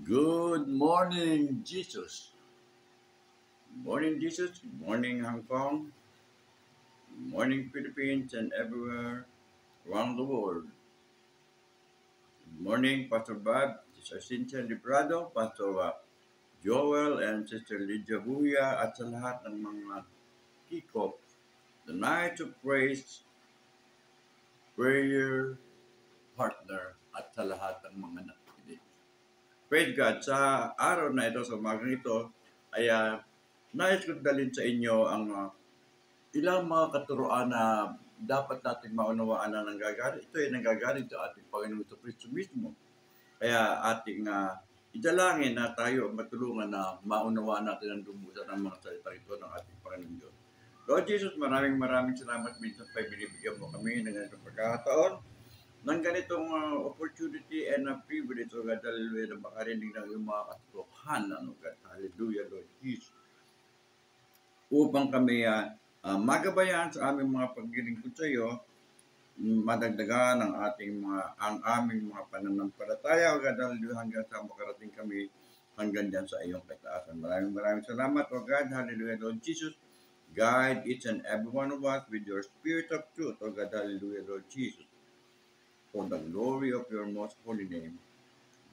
Good morning, Jesus. Good morning, Jesus. Good morning, Hong Kong. Good morning, Philippines, and everywhere around the world. Good morning, Pastor Bob, Sister Cynthia Librado, Pastor Joel, and Sister Lydia Buya, at sa lahat ng mga kikop. The Night of Praise, Prayer Partner, at sa lahat ng mga nakikinig. Praise God, sa araw na ito, sa umagang ito, ay nais ko dalhin sa inyo ang ilang mga katuroan na dapat natin maunawaan na nanggagaling. Ito ay nanggagaling sa ating Panginoon Kristo mismo. Kaya ating idalangin na tayo matulungan na maunawaan natin ang lubusan ng mga salita ito ng ating Panginoon Diyos. Lord Jesus, maraming salamat minsan pa binibigyan mo kami ng ganitong pagkakataon ng ganitong opportunity and privilege, O God, hallelujah, na makarinig ng iyong mga katotohanan, O God, hallelujah, Lord Jesus, upang kami magabayan sa aming mga paglilingkod sa iyo, madagdagan ang aming mga pananampalataya, O God, hallelujah, hanggang sa makarating kami hanggang dyan sa iyong kataasan. Maraming salamat, O God, hallelujah, Lord Jesus. Guide each and every one of us with your spirit of truth, O God, hallelujah, Lord Jesus, for the glory of your most holy name,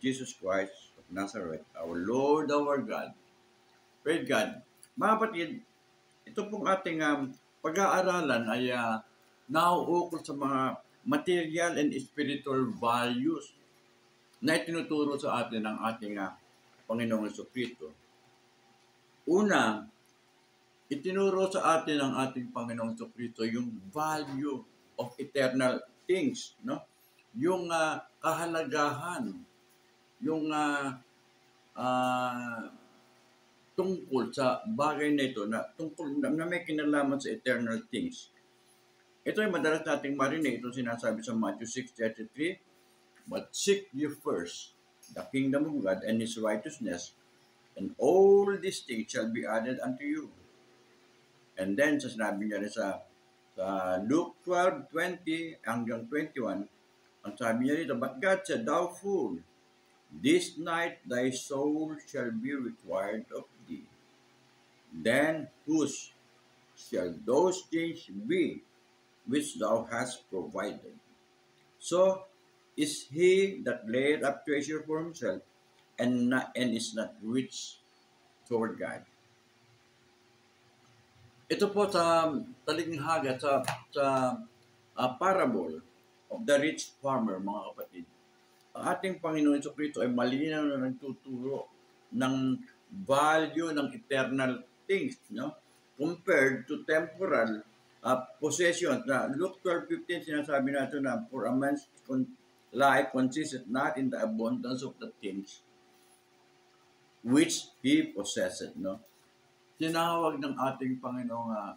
Jesus Christ of Nazareth, our Lord, our God. Praise God. Mga kapatid, ito pong ating pag-aaralan ay nauukol sa mga material and spiritual values na itinuturo sa atin ng ating Panginoong Jesucristo. Una, itinuro sa atin ng ating Panginoong Jesucristo yung value of eternal things, no? Yung kahalagahan, yung tungkol sa bagay na ito na may kinalaman sa eternal things. Ito ay madalas nating marinig. Ito sinasabi sa Matthew 6:33, "But seek ye first the kingdom of God and His righteousness, and all these things shall be added unto you." And then, sinabi niya rin sa Luke 12:20 hanggang 21, ang sabi niya rito, "But God said, Thou fool, this night thy soul shall be required of thee. Then whose shall those things be which thou hast provided? So is he that layeth up treasure for himself and is not rich toward God." Ito po sa talinghaga sa parable of the rich farmer, mga kapatid. Ang ating Panginoon Jesucristo ay malinaw na nagtuturo ng value ng eternal things, no? Compared to temporal possessions. Na Luke 12:15 sinasabi natin na, "For a man's life consisteth not in the abundance of the things which he possesseth," no? Tinawag ng ating Panginoong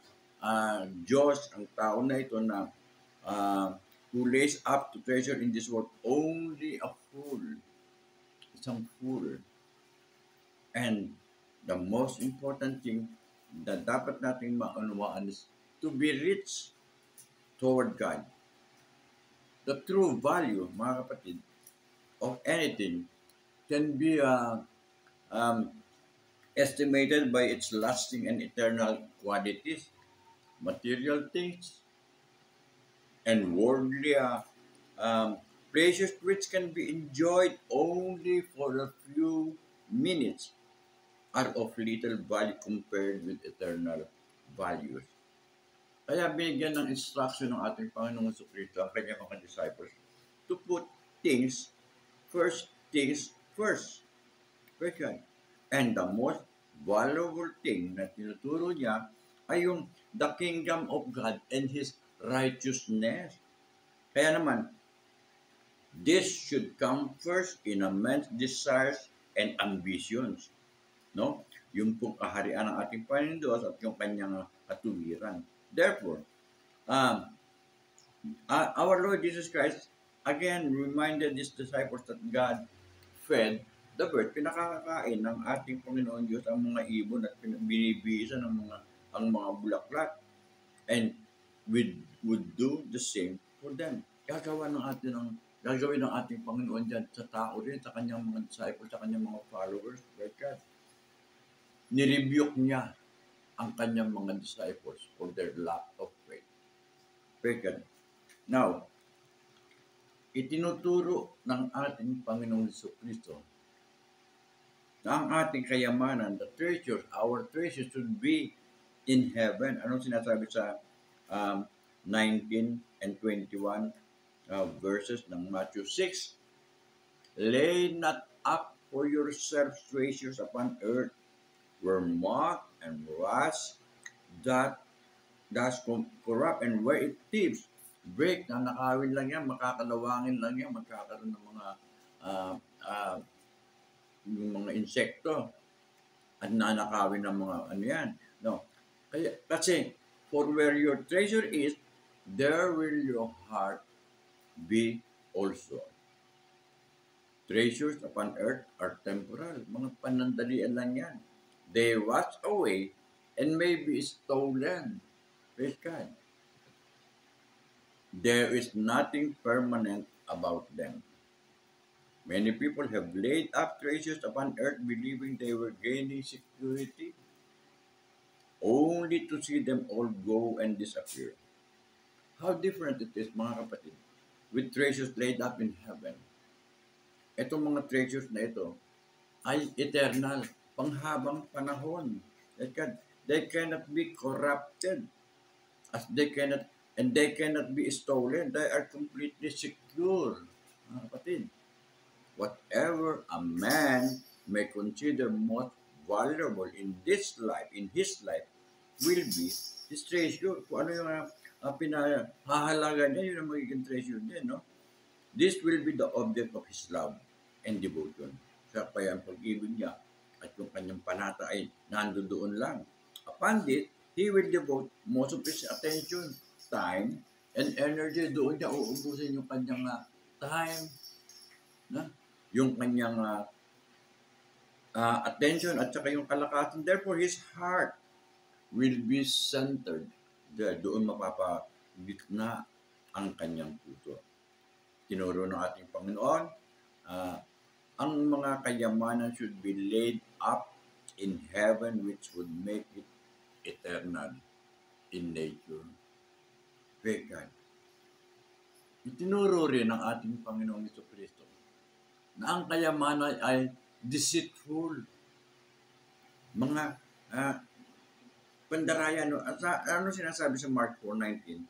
Diyos ang tao na ito na who lays up to treasure in this world only a fool. Isang fool. And the most important thing na dapat nating maunawaan is to be rich toward God. The true value, mga kapatid, of anything can be estimated by its lasting and eternal qualities, material things, and worldly pleasures which can be enjoyed only for a few minutes are of little value compared with eternal values. Kaya binigyan ng instruction ng ating Panginoong Jesucristo ang kanyang mga disciples to put things first. First God. And the most valuable thing na tinuturo niya ay yung the kingdom of God and His righteousness. Kaya naman, this should come first in a man's desires and ambitions. No? Yung pong kaharian ng ating Panginoon Diyos at yung kanyang katuwiran. Therefore, our Lord Jesus Christ again reminded His disciples that God fed the bird. Pinakakain ng ating Panginoon Diyos ang mga ibon at binibisa ng ang mga bulaklak. And we would do the same for them. Gagawa ng atin ng gagawin ng ating Panginoon dyan sa tao rin, sa kanyang mga disciples, sa kanyang mga followers. Like God. Nirebuke niya ang kanyang mga disciples for their lack of faith. Like God. Now, itinuturo ng ating Panginoong Jesucristo na ang ating kayamanan, the treasures, our treasures should be in heaven. Anong sinasabi sa 19 and 21 verses ng Matthew 6? Lay not up for yourselves treasures upon earth, where moth and rust does corrupt, and where it thieves break. Na nakawin lang yan, makakalawangin lang yan, magkakaroon ng mga yung mga insekto at nanakawin ng mga ano yan. No. Kasi, for where your treasure is, there will your heart be also. Treasures upon earth are temporal. Mga panandalian lang yan. They wash away and may be stolen. Praise God. There is nothing permanent about them. Many people have laid up treasures upon earth believing they were gaining security, only to see them all go and disappear. How different it is, mga kapatid, with treasures laid up in heaven. Itong mga treasures na ito ay eternal, panghabang panahon. They cannot be corrupted, as they cannot be stolen. They are completely secure, mga kapatid. Whatever a man may consider most valuable in his life, will be his treasure. Kung ano yung pinahahalaga niya, yun ang magiging treasure niya, no? This will be the object of his love and devotion. Kaya ang pag-ibig niya at yung kanyang panata ay nandoon lang. Upon this, he will devote most of his attention, time, and energy. Doon niya uubusin yung kanyang time, na? Yung kanyang attention at saka yung kalakasan. Therefore, his heart will be centered. Doon mapapagitna ang kanyang puso. Tinuro ng ating Panginoon, ang mga kayamanan should be laid up in heaven, which would make it eternal in nature. Pray God. Itinuro rin ng ating Panginoong Jesucristo na ang kayamanan ay deceitful. Mga pandarayan, ano sinasabi sa Mark 4:19?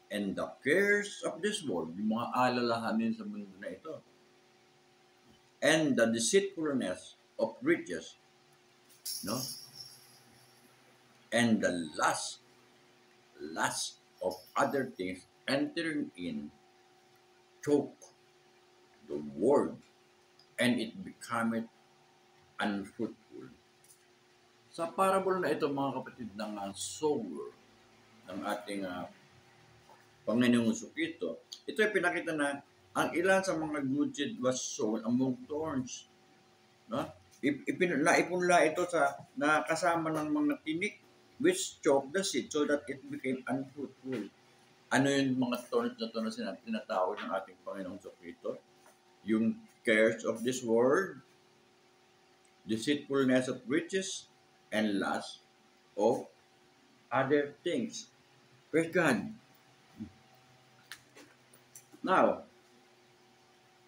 And the cares of this world, yung mga alalahanin sa mundo na ito, and the deceitfulness of riches, no? And the lust of other things entering in, choke the word, and it becometh unfruitful. Sa parable na ito, mga kapatid, ng sower ng ating Panginoong Jesucristo, ito ay pinakita na ang ilan sa mga good seed was sown among thorns. No? Naipunla ito sa nakasama ng mga tinik, which choked the seed so that it became unfruitful. Ano yung mga thorns na ito na tinatawag ng ating Panginoong Jesucristo? Yung cares of this world, deceitfulness of riches, and lust of other things. Praise God. Now,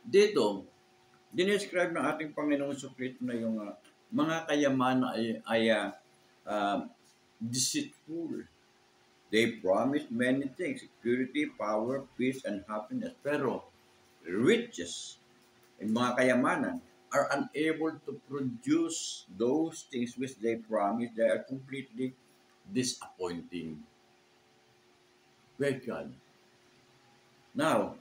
dito, dinescribe ng ating Panginoong Jesucristo na yung mga kayamanan ay deceitful. They promise many things, security, power, peace, and happiness. Pero, riches, yung mga kayamanan, are unable to produce those things which they promise. They are completely disappointing. Praise God. Now,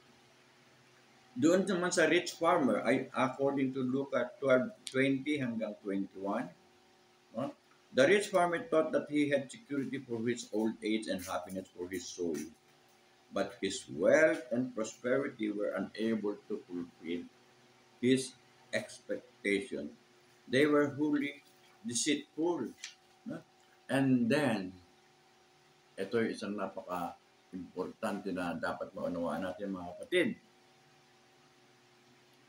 doon naman sa rich farmer, ay according to Luke 12:20 hanggang 21, the rich farmer thought that he had security for his old age and happiness for his soul. But his wealth and prosperity were unable to fulfill his expectation. They were wholly deceitful. No? And then, ito ay isang napaka-importante na dapat maunawaan natin, mga kapatid.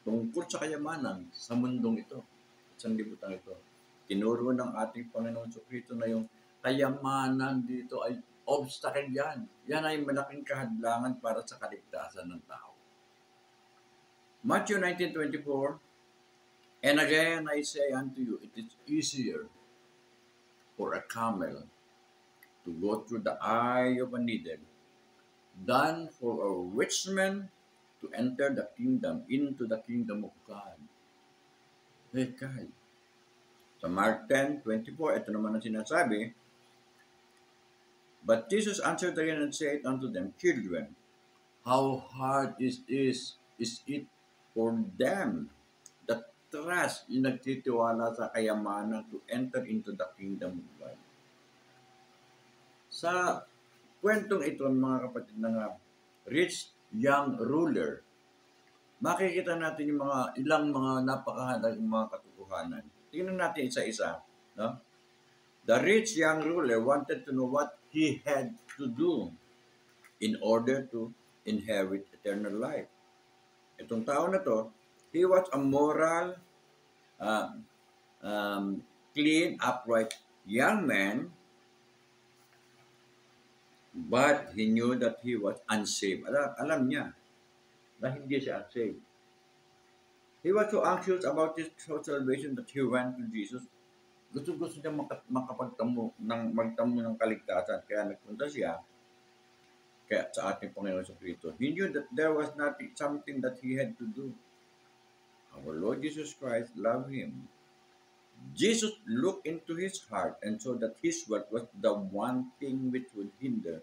tungkol sa kayamanan sa mundong ito, sa sanlibutan ito. Tinuro ng ating Panginoon Jesucristo na yung kayamanan dito ay obstacle yan. Yan ay malaking kahadlangan para sa kaligtasan ng tao. Matthew 19:24, and again I say unto you, it is easier for a camel to go through the eye of a needle than for a rich man to enter into the kingdom of God. Hey, God. Sa Mark 10:24, ito naman ang sinasabi, but Jesus answered again and said unto them, children, how hard is it for them that trust yung nagtitiwala sa kayamanan to enter into the kingdom of God. Sa kwentong ito, mga kapatid, ng rich young ruler, makikita natin yung ilang mga napakahalagang mga katotohanan. Tingnan natin isa-isa. No? The rich young ruler wanted to know what he had to do in order to inherit eternal life. Itong tao na to, he was a moral, clean, upright young man, but he knew that he was unsaved. Alam niya na hindi siya unsaved. He was so anxious about his salvation that he went to Jesus. Gusto niya magtamo ng kaligtasan. Kaya nagpunta siya sa ating Panginoon Jesucristo. He knew that there was something that he had to do. Our Lord Jesus Christ loved him. Jesus looked into his heart and saw that his work was the one thing which would hinder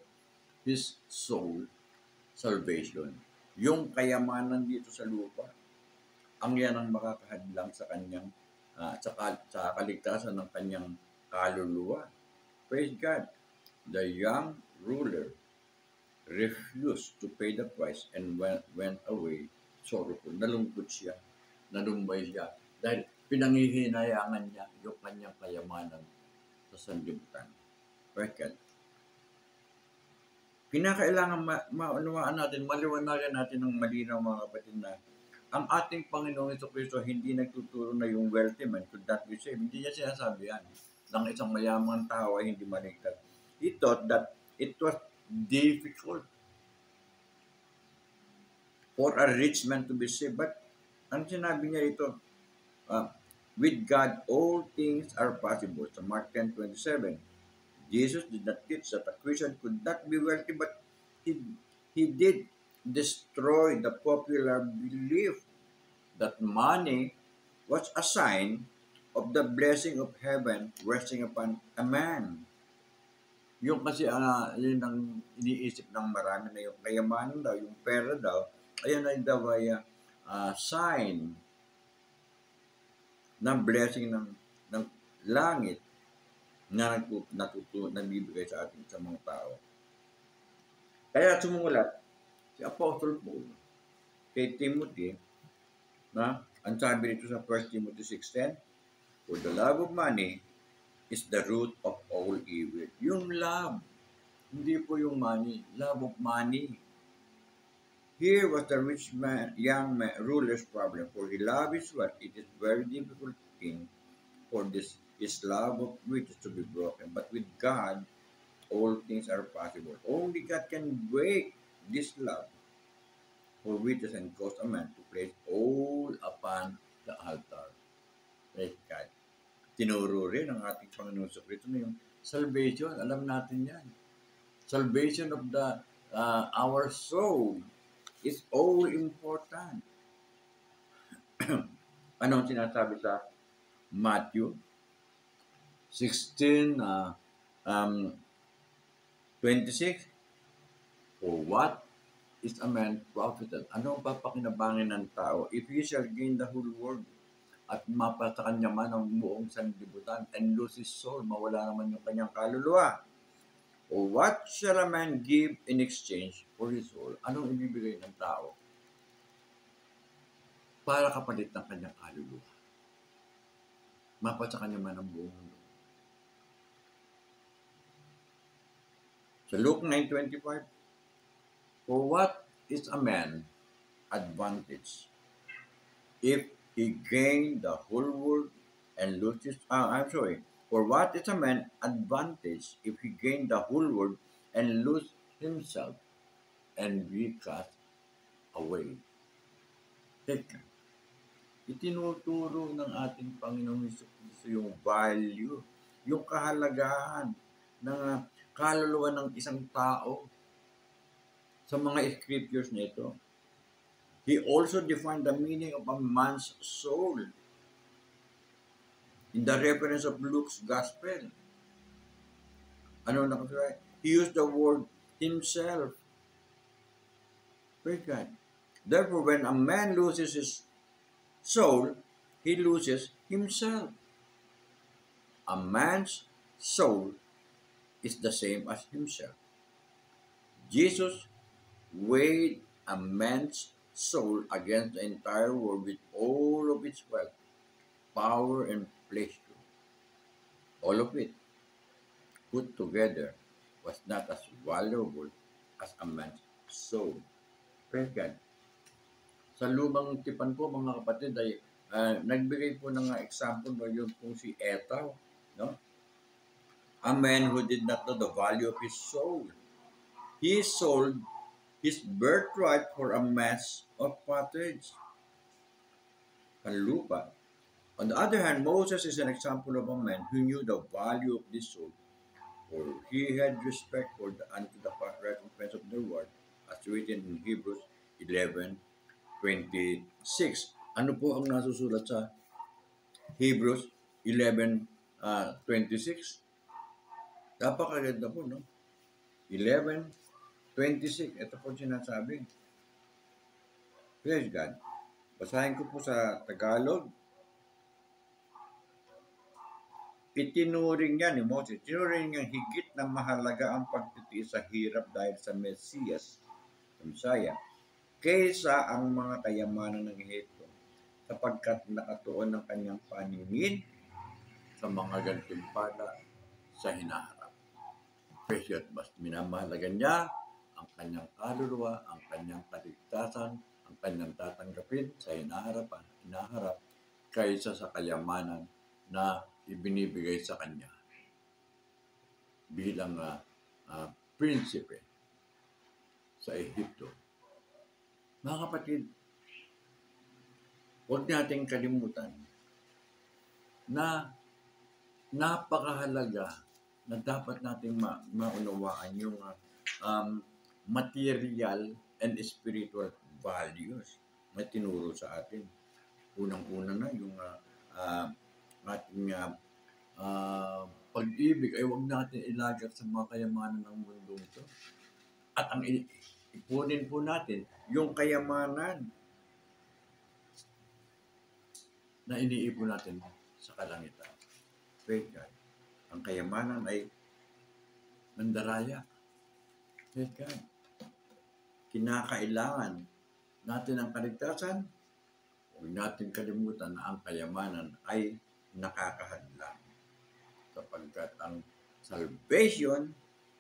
his soul salvation. Yung kayamanan dito sa lupa, ang yan ang makakahadlang sa kanyang sa kaligtasan ng kanyang kaluluwa. Praise God. The young ruler refused to pay the price and went away sorrowful. Nalungkot siya. Nalumbay siya. Dahil pinangihinayangan niya yung kanyang kayamanan sa sanlibutan. Praise God. Kinakailangan maunawaan natin, maliwanagan natin ng malinaw, mga kapatid, na ang ating Panginoong Jesucristo hindi nagtuturo na yung wealthy man could not be saved. Hindi niya sinasabi yan. Ng isang mayamang tao ay hindi maligtas. He thought that it was difficult for a rich man to be saved. But ang sinabi niya ito, with God, all things are possible. Sa Mark 10:27, Jesus did not teach that a Christian could not be wealthy, but he did destroy the popular belief that money was a sign of the blessing of heaven resting upon a man. Yung kasi yun ang iniisip ng marami na yung kayamanan daw, yung pera daw, ayun ay daw ay sign ng blessing ng langit na nabibigay sa atin sa mga tao. Kaya sumulat si Apostle Paul kay Timothy, na ang sabi nito sa 1 Timothy 6:10, for the love of money is the root of all evil. Yung love, hindi po yung money, love of money. Here was the rich young ruler's problem, for he loved his wealth. It is very difficult thing for his love of riches to be broken. But with God, all things are possible. Only God can break this love for riches and cause a man to place all upon the altar. Praise God. Tinuro rin ng ating Panginoon Jesucristo na yung salvation. Alam natin yan. Salvation of our soul is all important. Anong sinasabi sa Matthew 16:26? For what is a man profited? Ano ang papakinabangin ng tao if he shall gain the whole world at mapa sa kanya man ang buong sanlibutan and lose his soul, mawala naman yung kanyang kaluluwa? Or what shall a man give in exchange for his soul? Anong ibibigay ng tao para kapalit ng kanyang kaluluwa? Mapa sa kanya man ang buong mundo. Sa Luke 9:25, for what is a man advantage if he gain the whole world and loses, I'm sorry, for what is a man advantage if he gain the whole world and lose himself and be cast away? Teka, itinuturo ng ating Panginoong Hesus yung value, yung kahalagahan ng kaluluwa ng isang tao sa mga scriptures nito. He also defined the meaning of a man's soul in the reference of Luke's Gospel. Ano nakasabi? He used the word himself. Praise God. Therefore, when a man loses his soul, he loses himself. A man's soul is the same as himself. Jesus weighed a man's soul against the entire world with all of its wealth, power, and pleasure. All of it put together was not as valuable as a man's soul. Praise God. Sa lumang tipan po mga kapatid ay nagbigay po ng example no, yun po si Esau, no? A man who did not know the value of his soul. He sold his birthright for a mass of pottage, lupa. On the other hand, Moses is an example of a man who knew the value of this soul, for he had respect for the unto the recompense of the reward, as written in Hebrews 11:26. Ano po ang nasusulat sa Hebrews 11:26? Napakaganda po, no? 11:26. Ito po sinasabi. Praise God. Basahin ko po sa Tagalog. Itinuring niya ni Moses, itinuring niya higit na mahalaga ang pagtitiis sa hirap dahil sa Mesiyas, Messiah, kaysa ang mga kayamanan ng Ehipto, sapagkat nakatuon ang kanyang paningin sa mga gantimpala sa hinaharap. Precious, mas minamahalaga niya ang kanyang kaluluwa, ang kanyang kaligtasan, ang kanyang tatanggapin sa hinaharap, kaysa sa kayamanan na ibinibigay sa kanya bilang prinsipe sa Ehipto. Mga kapatid, huwag nating kalimutan na napakahalaga na dapat nating maunawaan yung material and spiritual values na tinuro sa atin. Unang-una na yung ating pag-ibig ay huwag natin ilagak sa mga kayamanan ng mundo ito. At ang ipunin po natin yung kayamanan na iniipon natin sa kalangitan. Praise God. Ang kayamanan ay mandaraya. Praise God. Kinakailangan natin ang kaligtasan. Huwag natin kalimutan na ang kayamanan ay nakakahadlang. Sapagkat ang salvation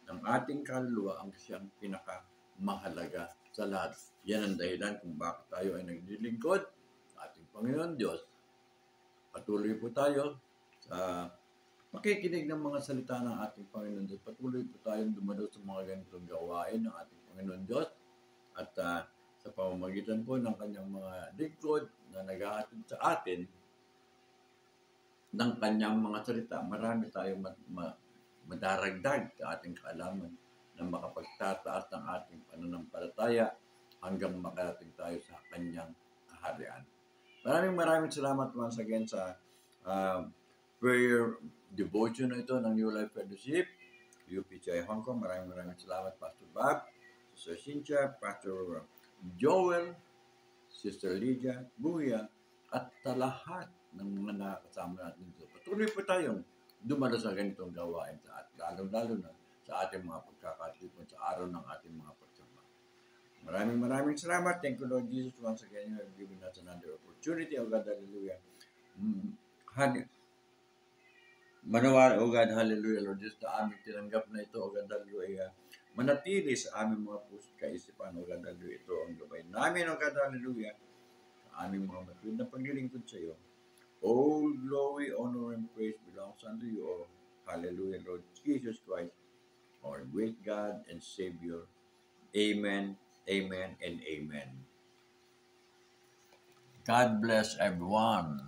ng ating kaluluwa ang siyang pinakamahalaga sa lahat. Yan ang dahilan kung bakit tayo ay naglilingkod sa ating Panginoon Diyos. Patuloy po tayo sa makikinig ng mga salita ng ating Panginoon Diyos. Patuloy po tayong dumalo sa mga ganitong gawain ng ating Panginoon Diyos. At sa pamamagitan po ng kanyang mga lingkod na naghahatid sa atin ng kanyang mga salita, marami tayong madaragdag sa ating kaalaman na makapagtataas ng ating pananampalataya hanggang makarating tayo sa kanyang kaharian. Maraming salamat once again sa prayer devotion na ito ng New Life Fellowship, UPCI Hong Kong. Maraming salamat, Pastor Bob, Sister Cynthia, Pastor Joel, Sister Lydia, Buya, at sa lahat ng mga nakakasama natin dito. Patuloy po tayong dumalo sa ganitong gawain sa at lalo na sa ating mga pagkakatipon sa araw ng ating mga pagsamba. Maraming salamat. Thank you, Lord Jesus, once again. You have given us another opportunity. O God, hallelujah. Manawari, O God, hallelujah, Lord Jesus, na aming tinanggap na ito, O God, hallelujah. Manatili sa aming mga puso kaisipan, O God, hallelujah. Ito ang gabay namin, O God, hallelujah. aming mga matuwid na paglilingkod sa iyo. All glory, honor, and praise belongs unto you, O hallelujah, Lord Jesus Christ, our great God and Savior. Amen, amen, and amen. God bless everyone.